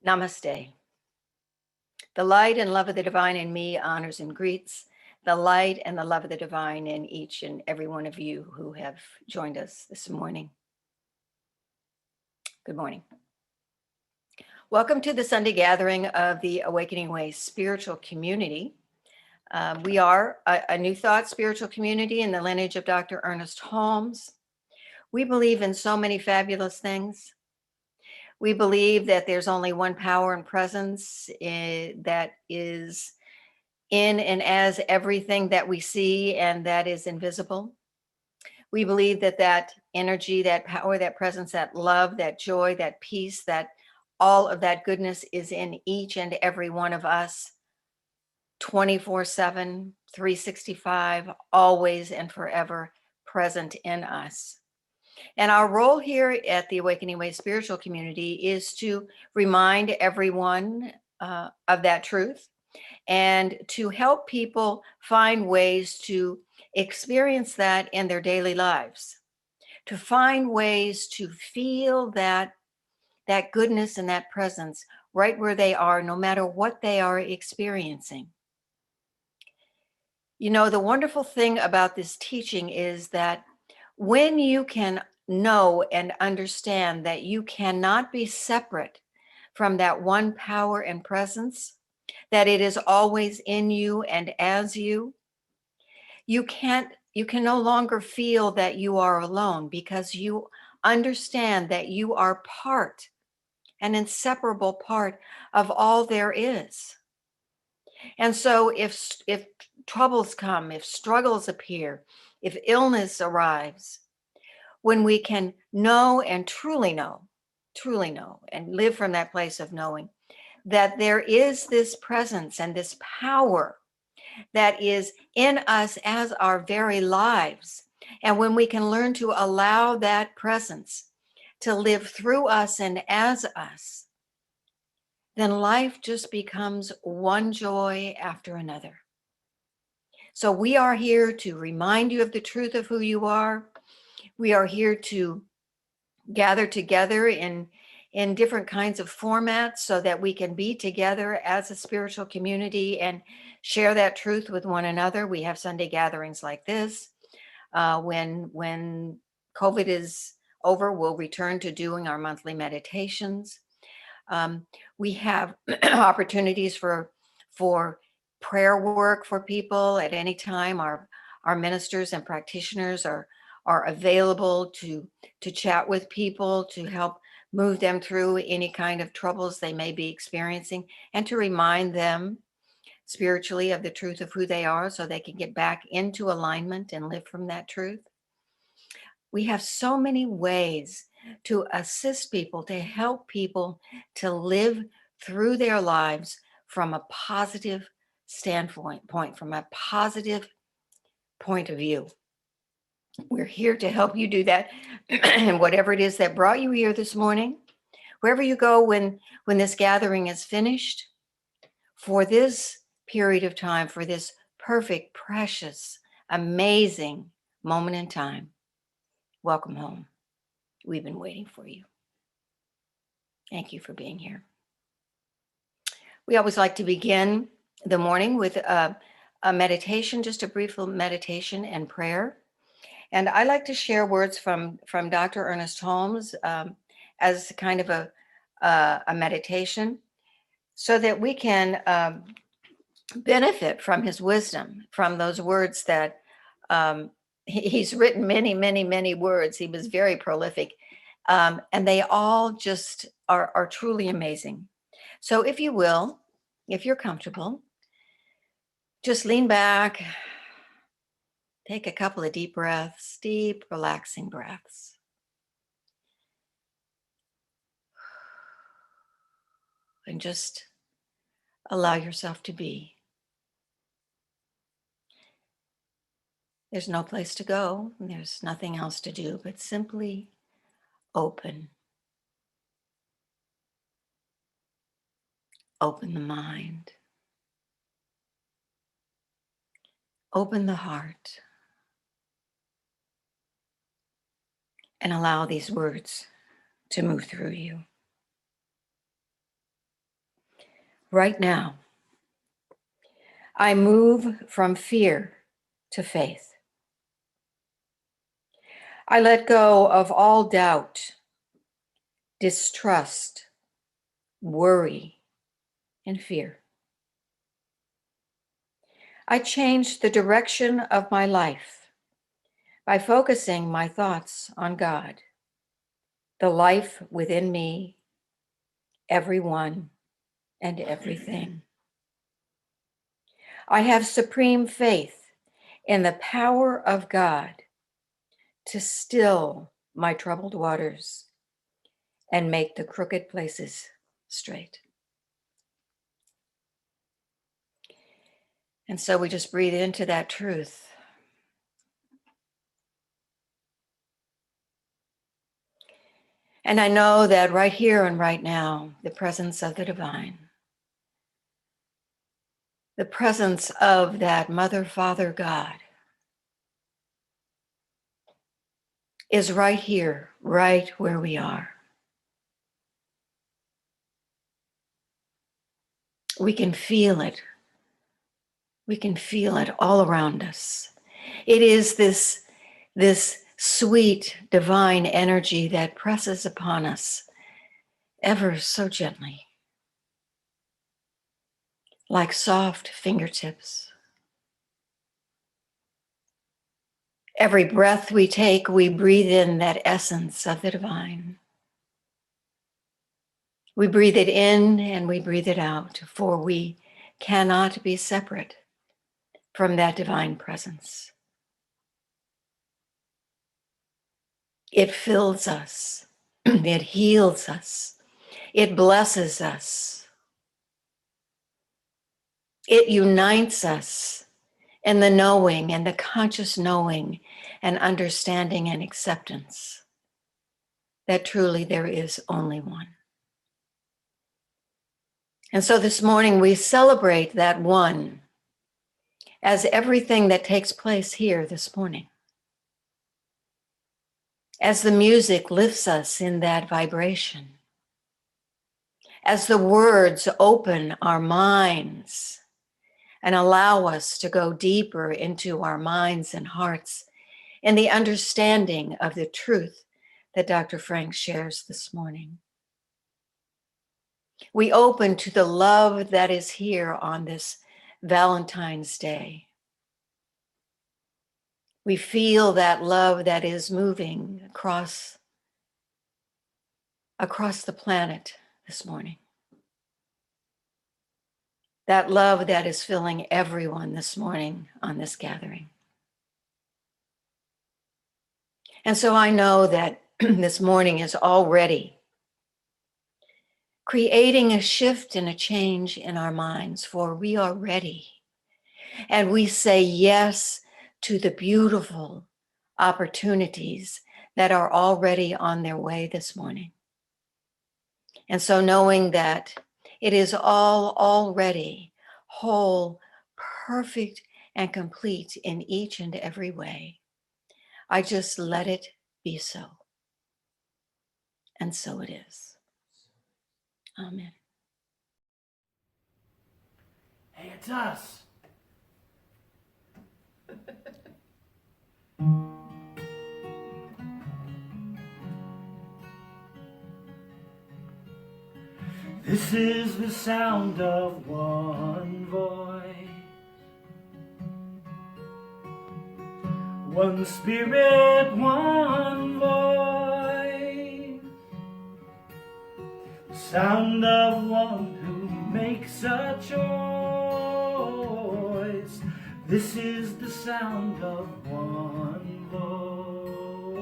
Namaste. The light and love of the divine in me honors and greets the light and the love of the divine in each and every one of you who have joined us this morning. Good morning. Welcome to the Sunday gathering of the Awakening Way spiritual community. We are a New Thought spiritual community in the lineage of Dr. Ernest Holmes. We believe in so many fabulous things. We believe that there's only one power and presence that is in and as everything that we see and that is invisible. We believe that that energy, that power, that presence, that love, that joy, that peace, that all of that goodness is in each and every one of us 24/7, 365, always and forever present in us. And our role here at the Awakening Way spiritual community is to remind everyone of that truth and to help people find ways to experience that in their daily lives, to find ways to feel that goodness and that presence right where they are, no matter what they are experiencing. You know, the wonderful thing about this teaching is that when you can know and understand that you cannot be separate from that one power and presence, that it is always in you and as you, you can no longer feel that you are alone because you understand that you are part, an inseparable part of all there is. And so if troubles come, if struggles appear, if illness arrives, when we can know and truly know, and live from that place of knowing that there is this presence and this power that is in us as our very lives. And when we can learn to allow that presence to live through us and as us, then life just becomes one joy after another. So we are here to remind you of the truth of who you are. We are here to gather together in different kinds of formats so that we can be together as a spiritual community and share that truth with one another. We have Sunday gatherings like this. When COVID is over, we'll return to doing our monthly meditations. We have opportunities for prayer work for people at any time. Our ministers and practitioners are available to chat with people, to help move them through any kind of troubles they may be experiencing, and to remind them spiritually of the truth of who they are so they can get back into alignment and live from that truth. We have so many ways to assist people, to help people to live through their lives from a positive standpoint, from a positive point of view. We're here to help you do that. And whatever it is that brought you here this morning, wherever you go when this gathering is finished, for this period of time, for this perfect, precious, amazing moment in time, welcome home. We've been waiting for you. Thank you for being here. We always like to begin the morning with a meditation, just a brief little meditation and prayer. And I like to share words from Dr. Ernest Holmes as kind of a meditation so that we can benefit from his wisdom, from those words that he's written many, many, many words. He was very prolific. And they all just are truly amazing. So if you will, if you're comfortable, just lean back, take a couple of deep breaths, deep, relaxing breaths. And just allow yourself to be. There's no place to go. There's nothing else to do but simply open. Open the mind. Open the heart. And allow these words to move through you. right now, I move from fear to faith. I let go of all doubt, distrust, worry, and fear. I changed the direction of my life by focusing my thoughts on God, the life within me, everyone, and everything. I have supreme faith in the power of God to still my troubled waters and make the crooked places straight. And so we just breathe into that truth. And I know that right here and right now, the presence of the divine, the presence of that Mother, Father, God is right here, right where we are. We can feel it. We can feel it all around us. It is this sweet divine energy that presses upon us ever so gently, like soft fingertips. Every breath we take, we breathe in that essence of the divine. We breathe it in and we breathe it out, for we cannot be separate from that divine presence. It fills us, it heals us, it blesses us, it unites us in the knowing and the conscious knowing and understanding and acceptance that truly there is only one. And so this morning we celebrate that one as everything that takes place here this morning. As the music lifts us in that vibration, as the words open our minds and allow us to go deeper into our minds and hearts in the understanding of the truth that Dr. Frank shares this morning. We open to the love that is here on this Valentine's Day. We feel that love that is moving across the planet this morning. That love that is filling everyone this morning on this gathering. And so I know that this morning is already creating a shift and a change in our minds, for we are ready. And we say yes to the beautiful opportunities that are already on their way this morning. And so knowing that it is all already whole, perfect, and complete in each and every way, I just let it be so. And so it is. Amen. Hey, it's us. This is the sound of one voice, one spirit, one voice, the sound of one who makes a choice. This is the sound of one voice.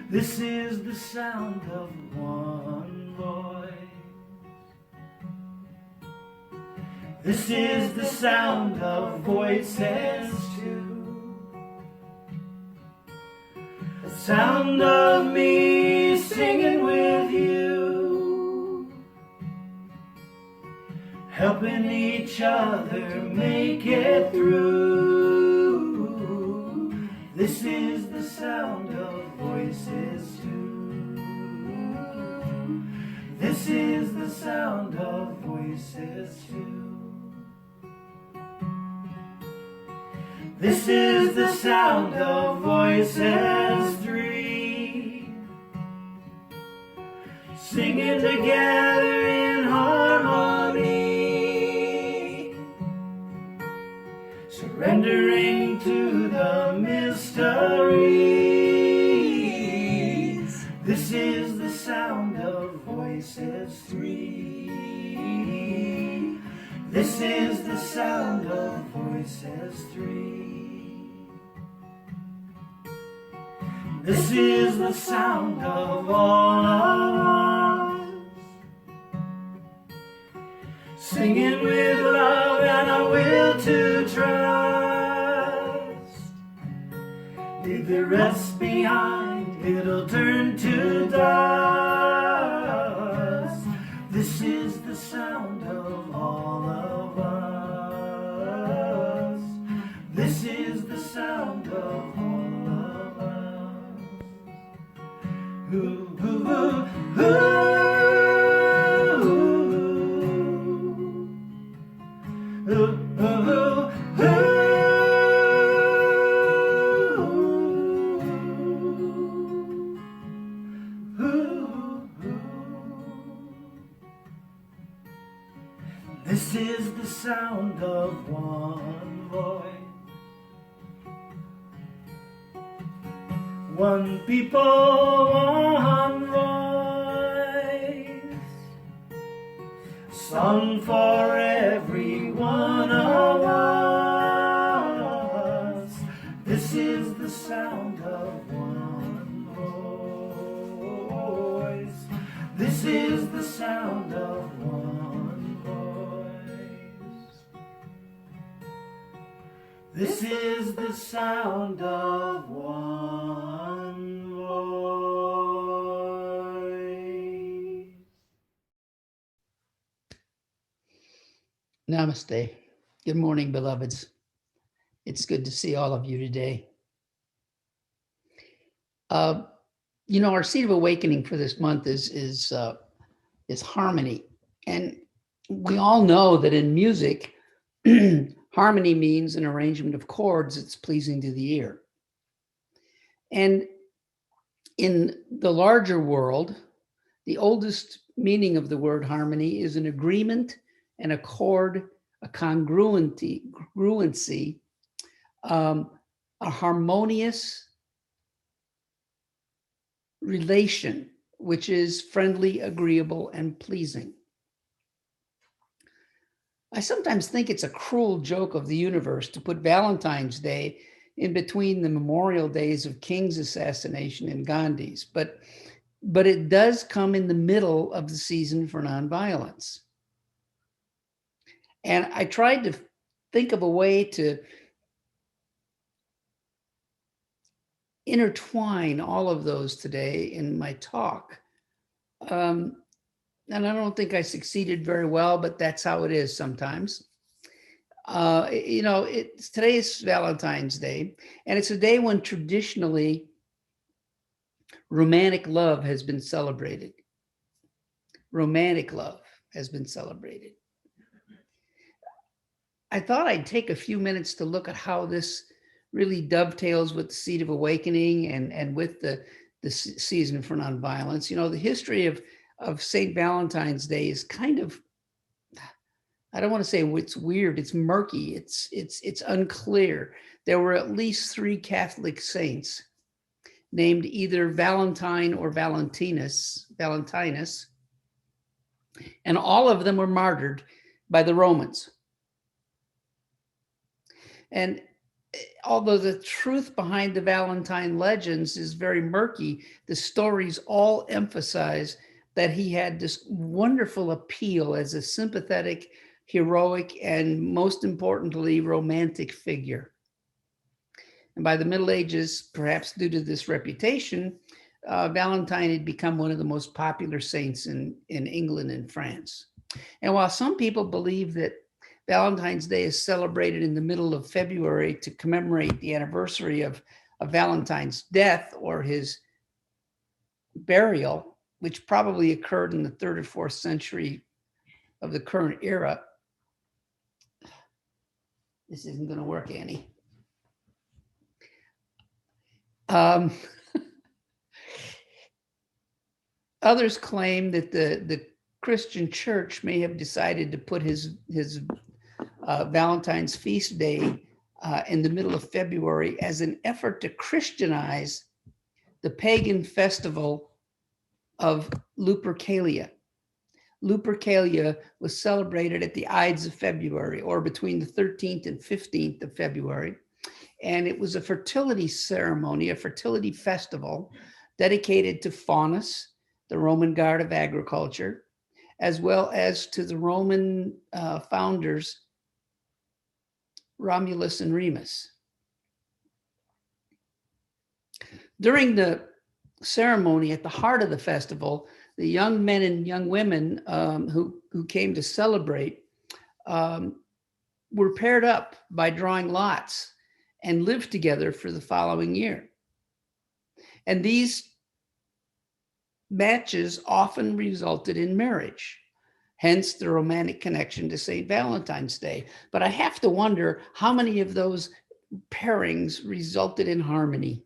This is the sound of one voice. This is the sound of voices too. The sound of me singing with you, helping each other make it through. This is the sound of voices too. This is the sound of voices. voices two. This is the sound of voices three, singing together in harmony, surrendering to the mysteries. This is the sound of voices three. This is the sound of voices three. This is the sound of all of us, singing with love and a will to trust. Leave the rest behind, it'll turn to dust. This is the sound of all of us. This is the sound of all of us. Ooh, ooh, ooh, ooh, ooh, ooh, This is the sound of one voice, one people, one voice, sung for every one of us. This is the sound of one voice. This is the sound of one voice. This is the sound of one voice. Namaste. Good morning, beloveds. It's good to see all of you today. Our seed of awakening for this month is harmony, and we all know that in music, harmony means an arrangement of chords that's pleasing to the ear. And in the larger world, the oldest meaning of the word harmony is an agreement, an accord, a congruency, a harmonious relation, which is friendly, agreeable, and pleasing. I sometimes think it's a cruel joke of the universe to put Valentine's Day in between the memorial days of King's assassination and Gandhi's, but it does come in the middle of the season for nonviolence. And I tried to think of a way to intertwine all of those today in my talk. And I don't think I succeeded very well, but that's how it is sometimes. Today is Valentine's Day, and it's a day when traditionally romantic love has been celebrated. Romantic love has been celebrated. I thought I'd take a few minutes to look at how this really dovetails with the seed of awakening and with the season for nonviolence. The history of St. Valentine's Day is kind of, I don't want to say it's weird, it's murky, it's unclear. There were at least 3 Catholic saints named either Valentine or Valentinus, and all of them were martyred by the Romans. And although the truth behind the Valentine legends is very murky, the stories all emphasize that he had this wonderful appeal as a sympathetic, heroic, and most importantly, romantic figure. And by the Middle Ages, perhaps due to this reputation, Valentine had become one of the most popular saints in England and France. And while some people believe that Valentine's Day is celebrated in the middle of February to commemorate the anniversary of Valentine's death or his burial, which probably occurred in the 3rd or 4th century of the current era. This isn't going to work, Annie. Others claim that the Christian church may have decided to put his Valentine's feast day in the middle of February as an effort to Christianize the pagan festival of Lupercalia. Lupercalia was celebrated at the Ides of February, or between the 13th and 15th of February. And it was a fertility ceremony, a fertility festival dedicated to Faunus, the Roman god of agriculture, as well as to the Roman founders, Romulus and Remus. During the ceremony, at the heart of the festival, the young men and young women who came to celebrate were paired up by drawing lots and lived together for the following year. And these matches often resulted in marriage, hence the romantic connection to St. Valentine's Day. But I have to wonder how many of those pairings resulted in harmony.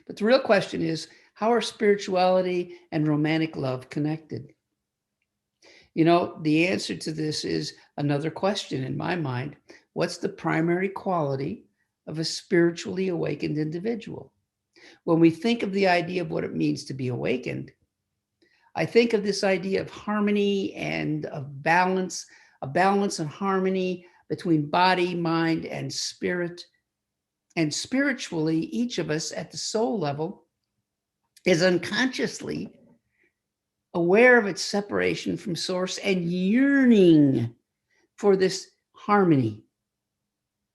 But the real question is, how are spirituality and romantic love connected? You know, the answer to this is another question in my mind. What's the primary quality of a spiritually awakened individual? When we think of the idea of what it means to be awakened, I think of this idea of harmony and of balance, a balance and harmony between body, mind, and spirit. And spiritually, each of us at the soul level is unconsciously aware of its separation from source and yearning for this harmony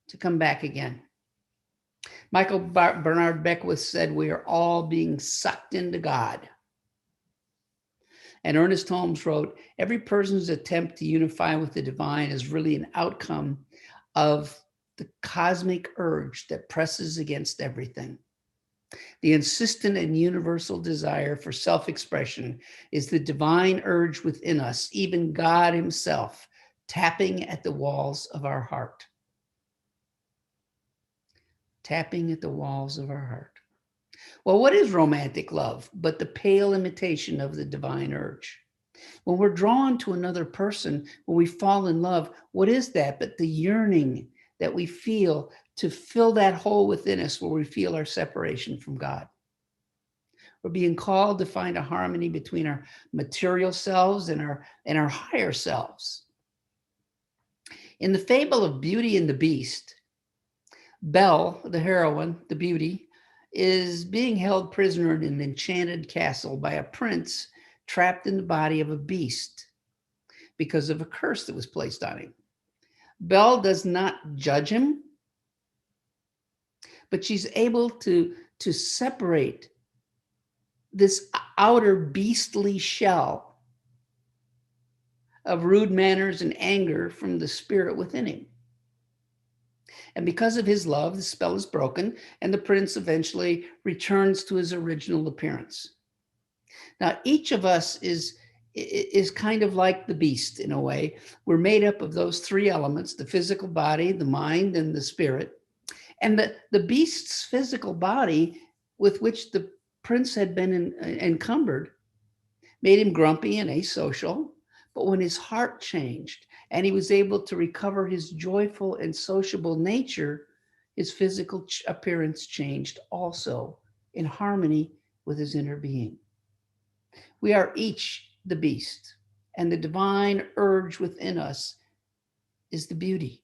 to come back again. Michael Bernard Beckwith said, we are all being sucked into God. And Ernest Holmes wrote, every person's attempt to unify with the divine is really an outcome of the cosmic urge that presses against everything. The insistent and universal desire for self-expression is the divine urge within us, even God himself, tapping at the walls of our heart. Tapping at the walls of our heart. Well, what is romantic love but the pale imitation of the divine urge? When we're drawn to another person, when we fall in love, what is that but the yearning that we feel to fill that hole within us where we feel our separation from God? We're being called to find a harmony between our material selves and our higher selves. In the fable of Beauty and the Beast, Belle, the heroine, the beauty, is being held prisoner in an enchanted castle by a prince trapped in the body of a beast because of a curse that was placed on him. Belle does not judge him, but she's able to separate this outer beastly shell of rude manners and anger from the spirit within him. And because of his love, the spell is broken, and the prince eventually returns to his original appearance. Now, each of us is kind of like the beast in a way. We're made up of those three elements: the physical body, the mind, and the spirit. And the beast's physical body, with which the prince had been encumbered, made him grumpy and asocial. But when his heart changed and he was able to recover his joyful and sociable nature, his physical appearance changed also in harmony with his inner being. We are each the beast, and the divine urge within us is the beauty.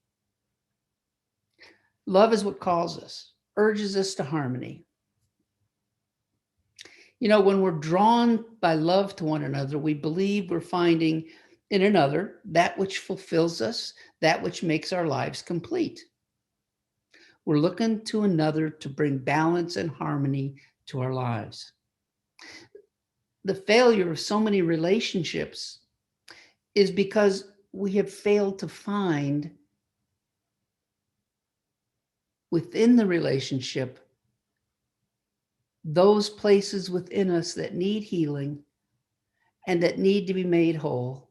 Love is what calls us, urges us to harmony. You know, when we're drawn by love to one another, we believe we're finding in another that which fulfills us, that which makes our lives complete. We're looking to another to bring balance and harmony to our lives. The failure of so many relationships is because we have failed to find within the relationship those places within us that need healing and that need to be made whole,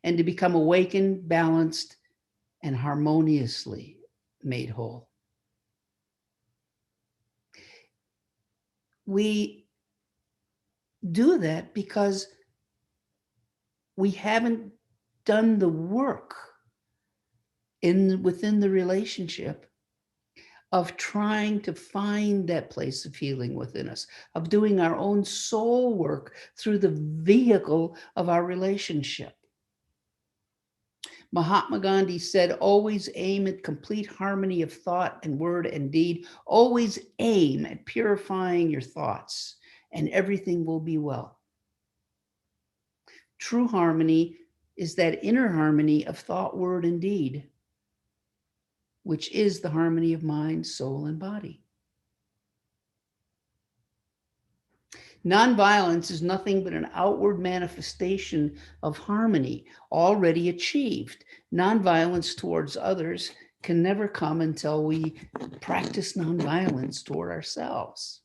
and to become awakened, balanced, and harmoniously made whole. We do that because we haven't done the work within the relationship of trying to find that place of healing within us, of doing our own soul work through the vehicle of our relationship. Mahatma Gandhi said, always aim at complete harmony of thought and word and deed. Always aim at purifying your thoughts, and everything will be well. True harmony is that inner harmony of thought, word, and deed, which is the harmony of mind, soul, and body. Nonviolence is nothing but an outward manifestation of harmony already achieved. Nonviolence towards others can never come until we practice nonviolence toward ourselves.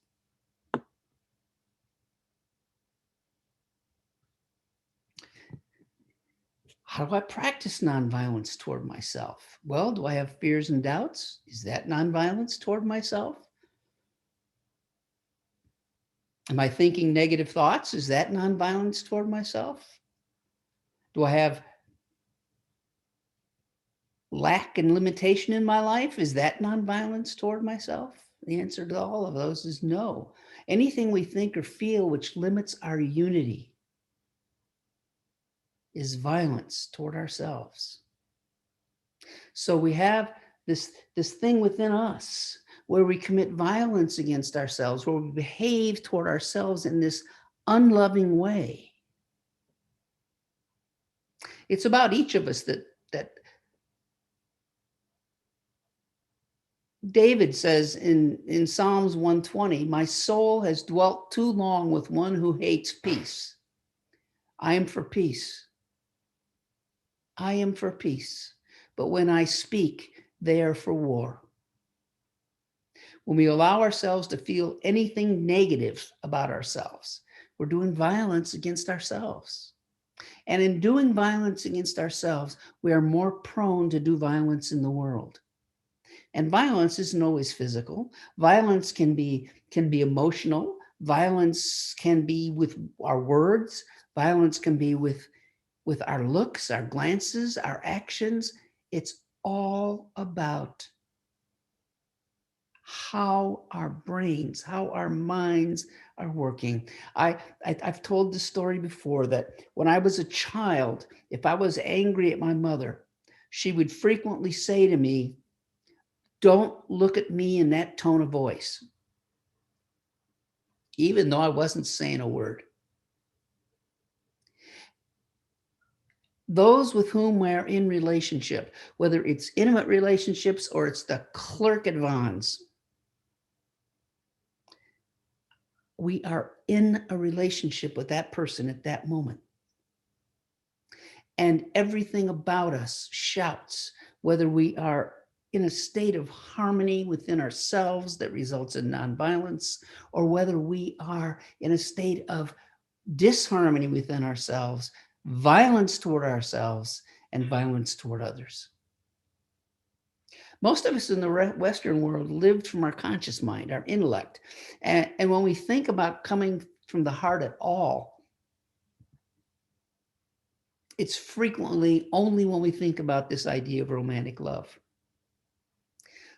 How do I practice nonviolence toward myself? Well, do I have fears and doubts? Is that nonviolence toward myself? Am I thinking negative thoughts? Is that nonviolence toward myself? Do I have lack and limitation in my life? Is that nonviolence toward myself? The answer to all of those is no. Anything we think or feel which limits our unity is violence toward ourselves. So we have this thing within us where we commit violence against ourselves, where we behave toward ourselves in this unloving way. It's about each of us that David says in Psalms 120, my soul has dwelt too long with one who hates peace. I am for peace. I am for peace. But when I speak, they are for war. When we allow ourselves to feel anything negative about ourselves, we're doing violence against ourselves. And in doing violence against ourselves, we are more prone to do violence in the world. And violence isn't always physical. Violence can be emotional. Violence can be with our words. Violence can be with our looks, our glances, our actions. It's all about how our brains, how our minds are working. I've told this story before that when I was a child, if I was angry at my mother, she would frequently say to me, don't look at me in that tone of voice, even though I wasn't saying a word. Those with whom we're in relationship, whether it's intimate relationships or it's the clerk at Vaughn's, we are in a relationship with that person at that moment. And everything about us shouts, whether we are in a state of harmony within ourselves that results in nonviolence, or whether we are in a state of disharmony within ourselves, violence toward ourselves, and violence toward others. Most of us in the Western world lived from our conscious mind, our intellect. And when we think about coming from the heart at all, it's frequently only when we think about this idea of romantic love.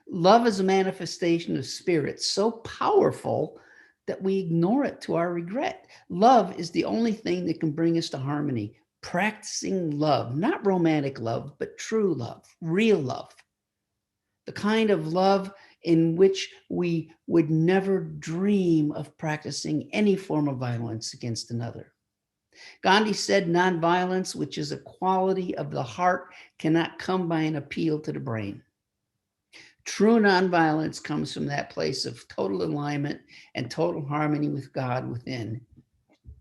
Love is a manifestation of spirit so powerful that we ignore it to our regret. Love is the only thing that can bring us to harmony. Practicing love, not romantic love, but true love, real love. The kind of love in which we would never dream of practicing any form of violence against another. Gandhi said, nonviolence, which is a quality of the heart, cannot come by an appeal to the brain. True nonviolence comes from that place of total alignment and total harmony with God within.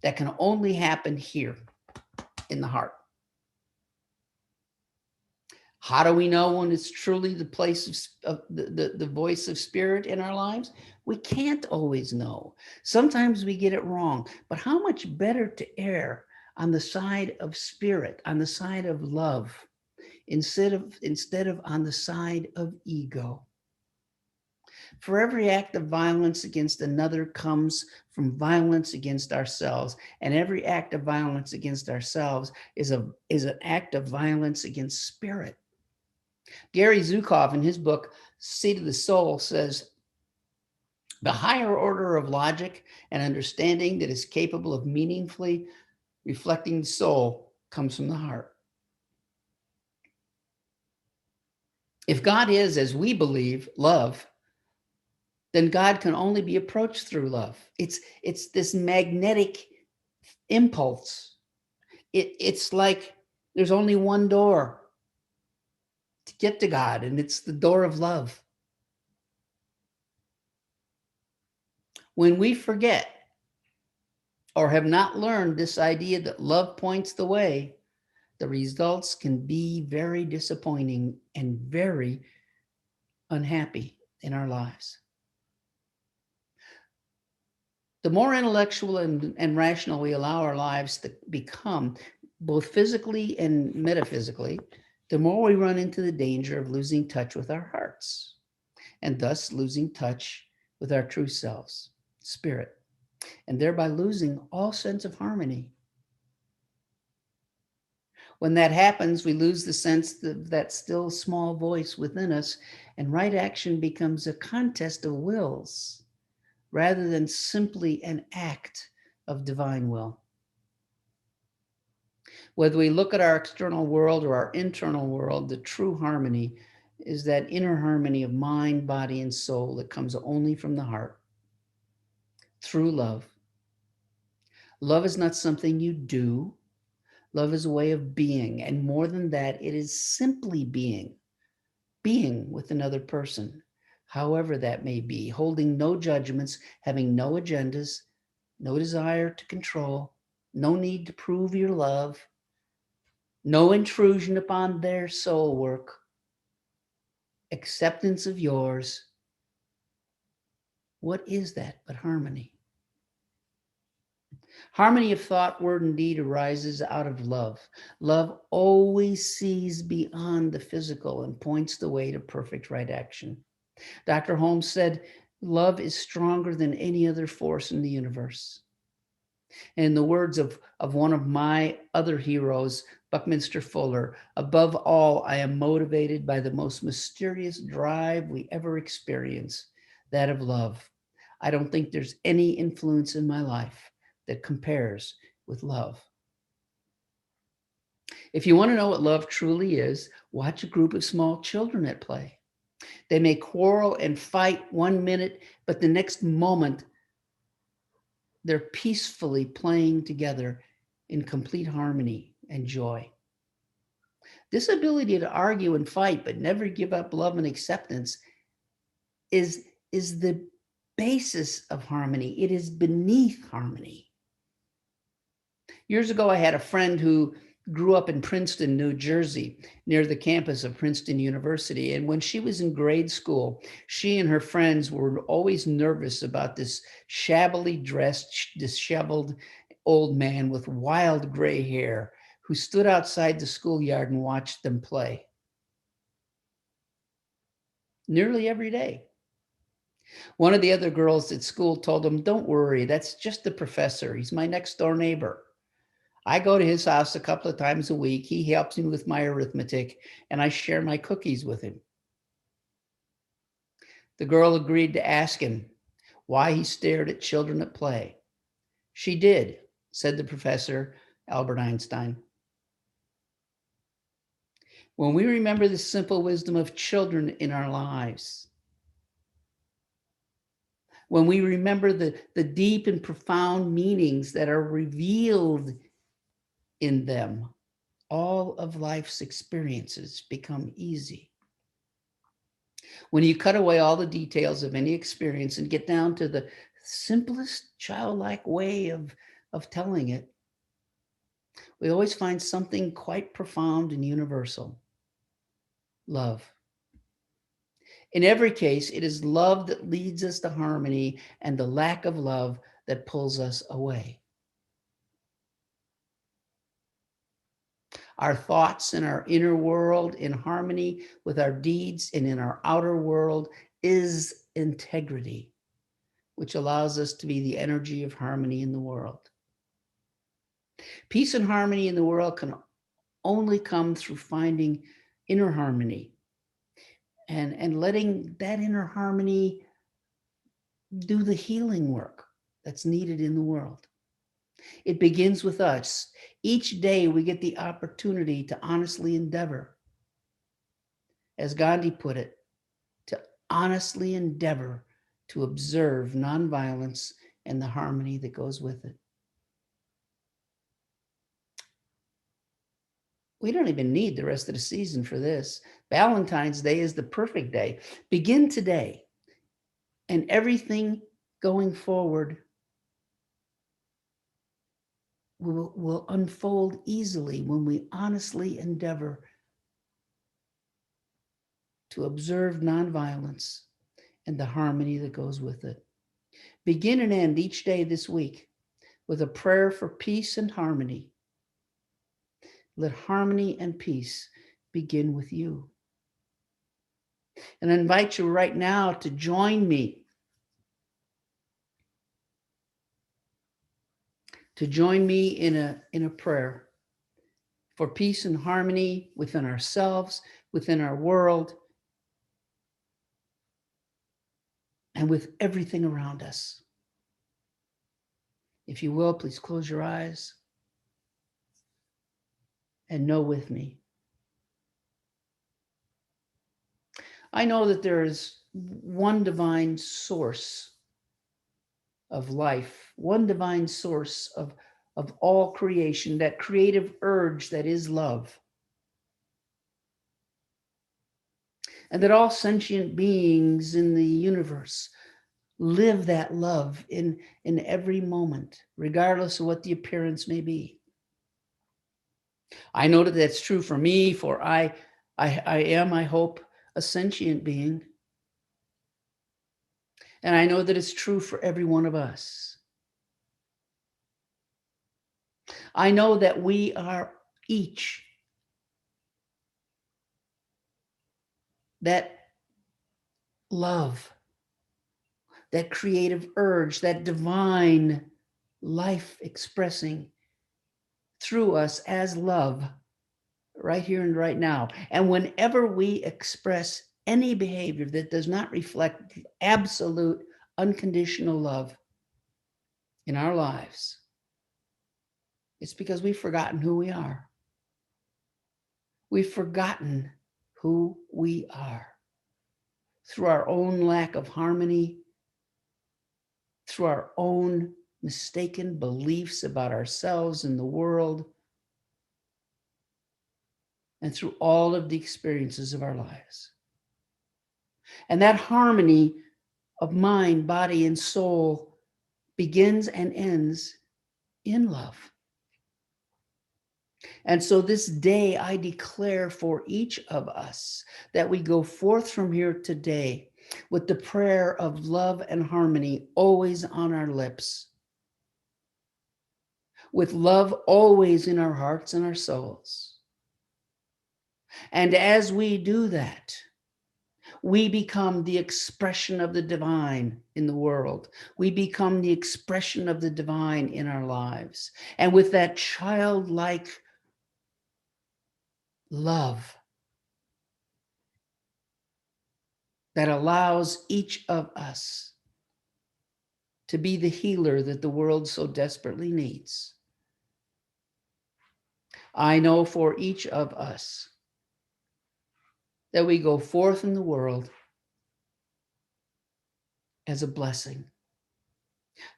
That can only happen here in the heart. How do we know when it's truly the place of the voice of spirit in our lives? We can't always know. Sometimes we get it wrong, but how much better to err on the side of spirit, on the side of love, instead of on the side of ego. For every act of violence against another comes from violence against ourselves, and every act of violence against ourselves is an act of violence against spirit. Gary Zukov, in his book Seat of the Soul, says the higher order of logic and understanding that is capable of meaningfully reflecting the soul comes from the heart. If God is, as we believe, love, then God can only be approached through love. It's this magnetic impulse. It's like there's only one door to get to God, and it's the door of love. When we forget or have not learned this idea that love points the way, the results can be very disappointing and very unhappy in our lives. The more intellectual and rational we allow our lives to become, both physically and metaphysically, the more we run into the danger of losing touch with our hearts, and thus losing touch with our true selves, spirit, and thereby losing all sense of harmony. When that happens, we lose the sense of that still small voice within us, and right action becomes a contest of wills rather than simply an act of divine will. Whether we look at our external world or our internal world, the true harmony is that inner harmony of mind, body, and soul that comes only from the heart, through love. Love is not something you do. Love is a way of being, and more than that, it is simply being with another person, however that may be, holding no judgments, having no agendas, no desire to control, no need to prove your love, no intrusion upon their soul work, acceptance of yours. What is that but harmony? Harmony of thought, word, and deed arises out of love. Love always sees beyond the physical and points the way to perfect right action. Dr. Holmes said, love is stronger than any other force in the universe. And in the words of one of my other heroes, Buckminster Fuller, above all, I am motivated by the most mysterious drive we ever experience, that of love. I don't think there's any influence in my life that compares with love. If you want to know what love truly is, watch a group of small children at play. They may quarrel and fight 1 minute, but the next moment, they're peacefully playing together in complete harmony and joy. This ability to argue and fight, but never give up love and acceptance is the basis of harmony. It is beneath harmony. Years ago, I had a friend who grew up in Princeton, New Jersey, near the campus of Princeton University. And when she was in grade school, she and her friends were always nervous about this shabbily dressed, disheveled old man with wild gray hair who stood outside the schoolyard and watched them play nearly every day. One of the other girls at school told him, "Don't worry, that's just the professor. He's my next door neighbor. I go to his house a couple of times a week. He helps me with my arithmetic, and I share my cookies with him." The girl agreed to ask him why he stared at children at play. "She did," said the professor, Albert Einstein. When we remember the simple wisdom of children in our lives, when we remember the deep and profound meanings that are revealed in them, all of life's experiences become easy. When you cut away all the details of any experience and get down to the simplest childlike way of telling it, we always find something quite profound and universal: love. In every case, it is love that leads us to harmony, and the lack of love that pulls us away. our thoughts and our inner world in harmony with our deeds and in our outer world is integrity, which allows us to be the energy of harmony in the world. Peace and harmony in the world can only come through finding inner harmony and letting that inner harmony do the healing work that's needed in the world. It begins with us. Each day we get the opportunity to honestly endeavor, as Gandhi put it, to honestly endeavor to observe nonviolence and the harmony that goes with it. We don't even need the rest of the season for this. Valentine's Day is the perfect day. Begin today, and everything going forward will unfold easily when we honestly endeavor to observe nonviolence and the harmony that goes with it. Begin and end each day this week with a prayer for peace and harmony. Let harmony and peace begin with you. And I invite you right now to join me in a prayer for peace and harmony within ourselves, within our world, and with everything around us. If you will, please close your eyes and know with me. I know that there is one divine source of life, one divine source of all creation, that creative urge that is love. And that all sentient beings in the universe live that love in every moment, regardless of what the appearance may be. I know that that's true for me, for I am, I hope, a sentient being. And I know that it's true for every one of us. I know that we are each that love, that creative urge, that divine life expressing through us as love right here and right now. And whenever we express any behavior that does not reflect absolute unconditional love in our lives, it's because we've forgotten who we are. We've forgotten who we are through our own lack of harmony, through our own mistaken beliefs about ourselves and the world, and through all of the experiences of our lives. And that harmony of mind, body, and soul begins and ends in love. And so this day I declare for each of us that we go forth from here today with the prayer of love and harmony always on our lips, with love always in our hearts and our souls. And as we do that, we become the expression of the divine in the world. We become the expression of the divine in our lives. And with that childlike love that allows each of us to be the healer that the world so desperately needs, I know for each of us that we go forth in the world as a blessing.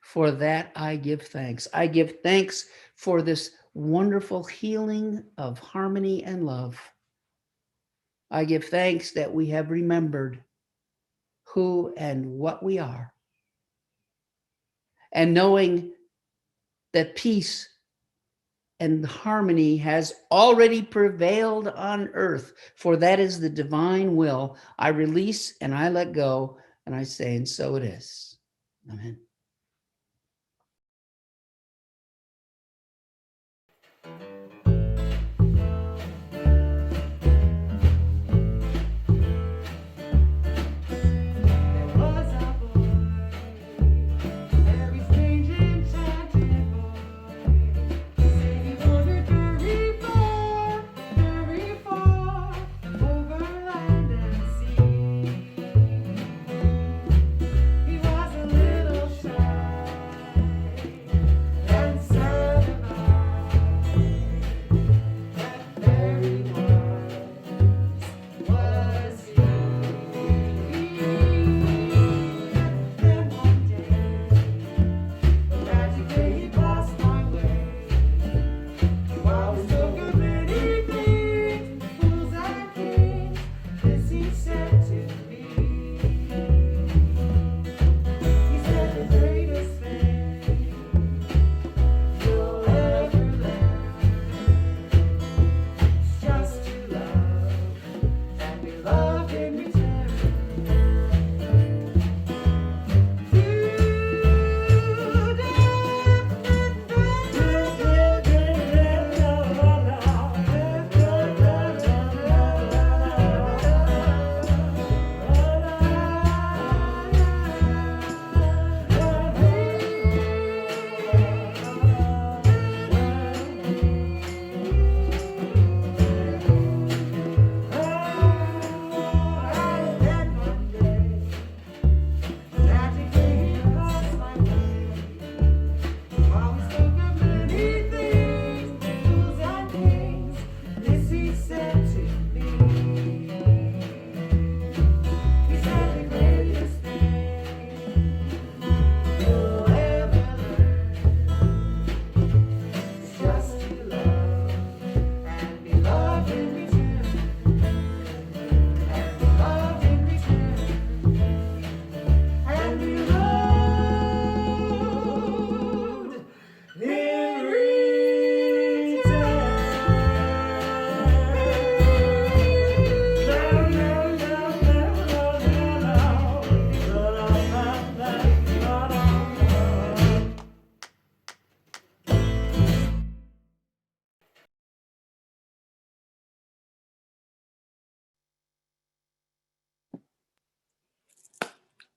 For that, I give thanks. I give thanks for this wonderful healing of harmony and love. I give thanks that we have remembered who and what we are. And knowing that peace and harmony has already prevailed on earth, for that is the divine will, I release and I let go, and I say, and so it is. Amen.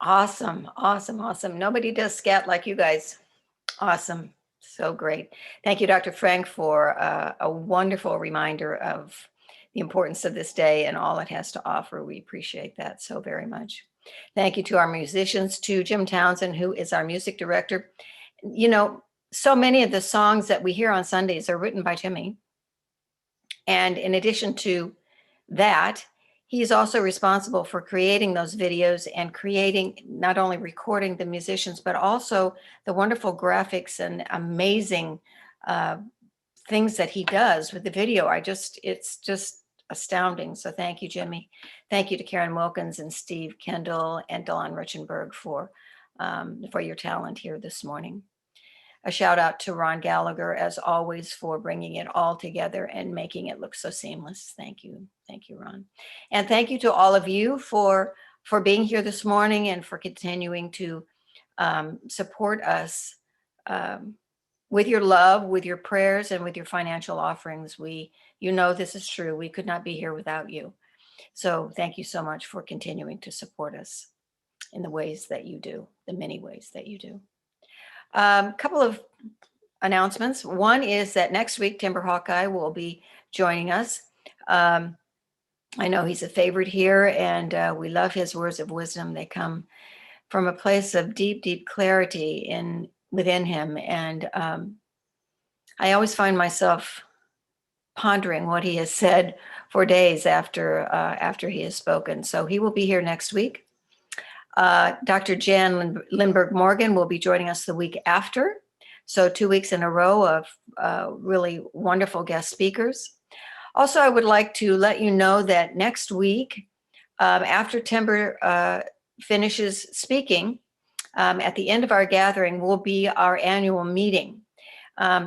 Awesome, awesome, awesome. Nobody does scat like you guys. Awesome. So great. Thank you, Dr. Frank, for a wonderful reminder of the importance of this day and all it has to offer. We appreciate that so very much. Thank you to our musicians, to Jim Townsend, who is our music director. You know, so many of the songs that we hear on Sundays are written by Jimmy. And in addition to that, he's also responsible for creating those videos and creating, not only recording the musicians, but also the wonderful graphics and amazing things that he does with the video. It's just astounding. So thank you, Jimmy. Thank you to Karen Wilkins and Steve Kendall and Dawn Richenberg for your talent here this morning. A shout out to Ron Gallagher, as always, for bringing it all together and making it look so seamless. Thank you. Thank you, Ron. And thank you to all of you for being here this morning and for continuing to support us with your love, with your prayers, and with your financial offerings. You know this is true. We could not be here without you. So thank you so much for continuing to support us in the ways that you do, the many ways that you do. Couple of announcements. One is that next week, Timber Hawkeye will be joining us. I know he's a favorite here, and we love his words of wisdom. They come from a place of deep, deep clarity within him. And I always find myself pondering what he has said for days after he has spoken. So he will be here next week. Dr. Jan Lindbergh Morgan will be joining us the week after. So 2 weeks in a row of really wonderful guest speakers. Also, I would like to let you know that next week, after Timber finishes speaking, at the end of our gathering will be our annual meeting.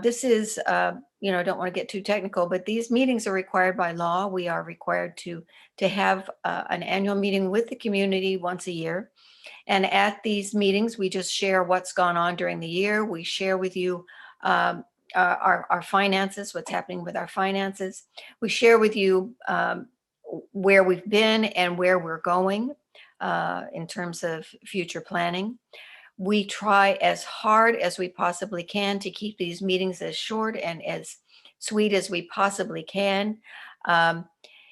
This is, don't want to get too technical, but these meetings are required by law. We are required to have an annual meeting with the community once a year. And at these meetings, we just share what's gone on during the year. We share with you our finances, what's happening with our finances. We share with you where we've been and where we're going in terms of future planning. We try as hard as we possibly can to keep these meetings as short and as sweet as we possibly can.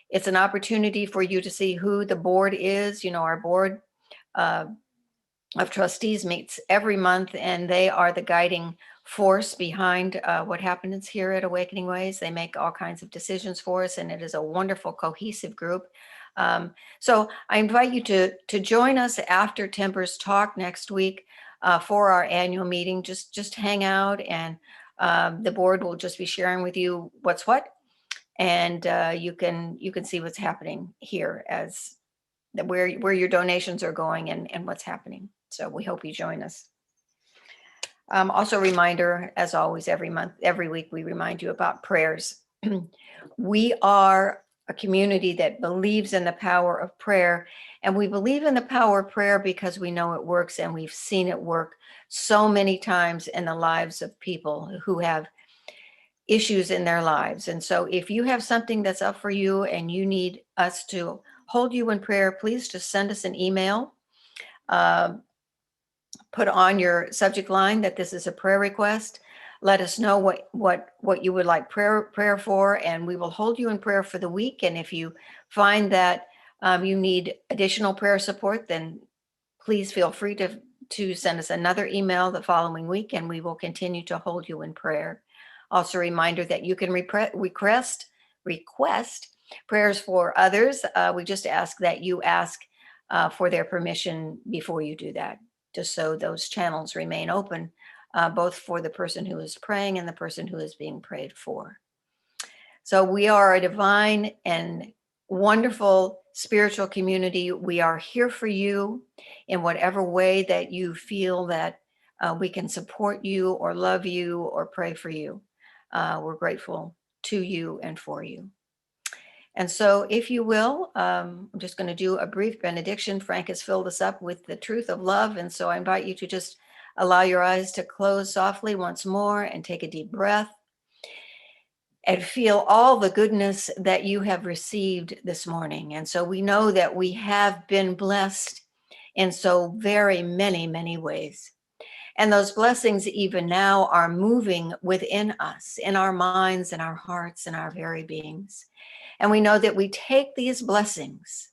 It's an opportunity for you to see who the board is. You know, our board of trustees meets every month, and they are the guiding force behind what happens here at Awakening Ways. They make all kinds of decisions for us, and it is a wonderful, cohesive group. So I invite you to join us after Timber's talk next week for our annual meeting. Just hang out, and the board will just be sharing with you what's what, and you can see what's happening here as where your donations are going and what's happening. So we hope you join us. Also, a reminder, as always, every week, we remind you about prayers. We are a community that believes in the power of prayer, and we believe in the power of prayer because we know it works, and we've seen it work so many times in the lives of people who have issues in their lives. And so if you have something that's up for you and you need us to hold you in prayer, please just send us an email. Put on your subject line that this is a prayer request. Let us know what you would like prayer for, and we will hold you in prayer for the week. And if you find that you need additional prayer support, then please feel free to send us another email the following week, and we will continue to hold you in prayer. Also, a reminder that you can request prayers for others. We just ask that you ask for their permission before you do that, just so those channels remain open, both for the person who is praying and the person who is being prayed for. So we are a divine and wonderful spiritual community. We are here for you in whatever way that you feel that we can support you or love you or pray for you. We're grateful to you and for you. And so if you will, I'm just going to do a brief benediction. Frank has filled us up with the truth of love. And so I invite you to just allow your eyes to close softly once more and take a deep breath and feel all the goodness that you have received this morning. And so we know that we have been blessed in so very many ways. And those blessings even now are moving within us, in our minds and our hearts and our very beings. And we know that we take these blessings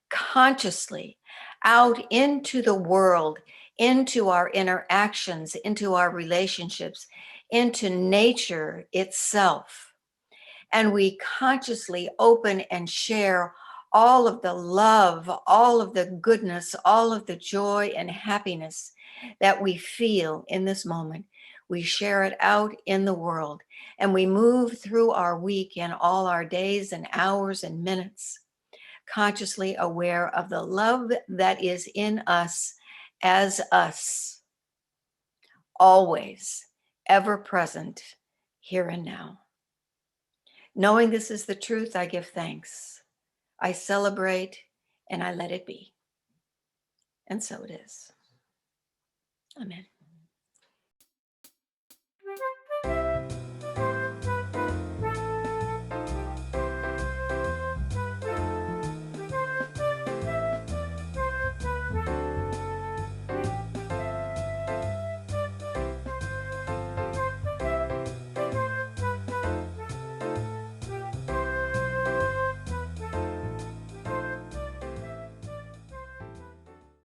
consciously out into the world, into our interactions, into our relationships, into nature itself. And we consciously open and share all of the love, all of the goodness, all of the joy and happiness that we feel in this moment. We share it out in the world, and we move through our week and all our days and hours and minutes, consciously aware of the love that is in us as us, always, ever present, here and now. Knowing this is the truth, I give thanks. I celebrate and I let it be. And so it is. Amen.